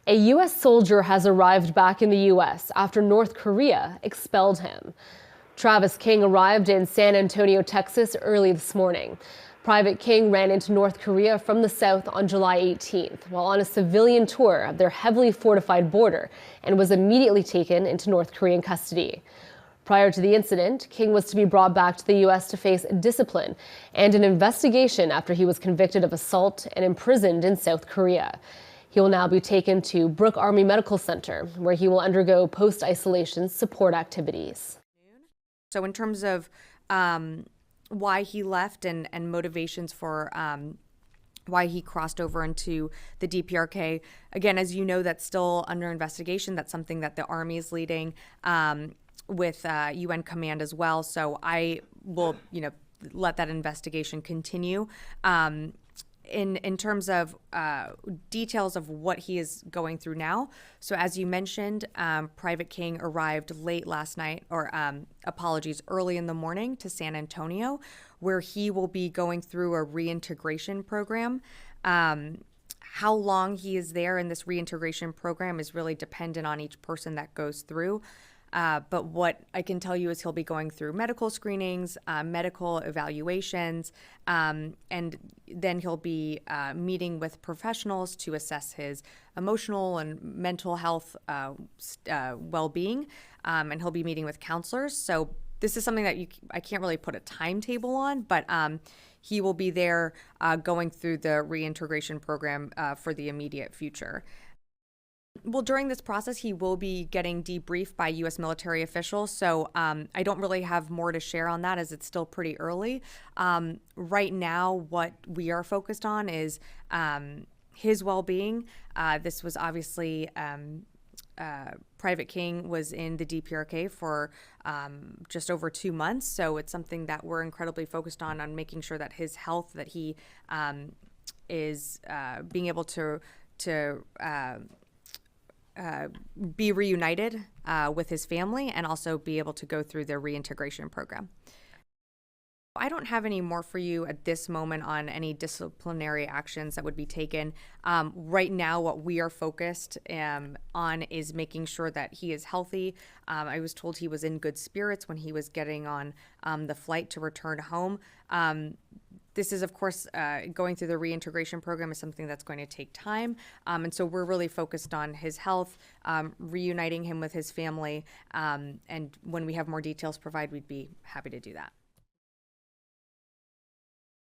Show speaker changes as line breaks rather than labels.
A U.S. soldier has arrived back in the U.S. after North Korea expelled him. Travis King arrived in San Antonio, Texas early this morning. Private King ran into North Korea from the south on July 18th while on a civilian tour of their heavily fortified border and was immediately taken into North Korean custody. Prior to the incident, King was to be brought back to the U.S. to face discipline and an investigation after he was convicted of assault and imprisoned in South Korea. He will now be taken to Brooke Army Medical Center, where he will undergo post-isolation support activities.
So in terms of why he left and motivations for why he crossed over into the DPRK, again, as you know, that's still under investigation. That's something that the Army is leading with UN Command as well. So I will, let that investigation continue. In terms of details of what he is going through now. So as you mentioned, Private King arrived late last night, or early in the morning to San Antonio, where he will be going through a reintegration program. How long he is there in this reintegration program is really dependent on each person that goes through. But what I can tell you is he'll be going through medical screenings, medical evaluations, and then he'll be meeting with professionals to assess his emotional and mental health well-being, and he'll be meeting with counselors. So this is something that I can't really put a timetable on, but he will be there going through the reintegration program for the immediate future. Well, during this process, he will be getting debriefed by U.S. military officials. So I don't really have more to share on that as it's still pretty early. Right now, what we are focused on is his well-being. This was obviously Private King was in the DPRK for just over 2 months. So it's something that we're incredibly focused on making sure that his health, that he is being able to be reunited with his family and also be able to go through the reintegration program. I don't have any more for you at this moment on any disciplinary actions that would be taken. Right now, what we are focused on is making sure that he is healthy. I was told he was in good spirits when he was getting on the flight to return home. This is, of course, going through the reintegration program is something that's going to take time. And so we're really focused on his health, reuniting him with his family. And when we have more details provided, we'd be happy to do that.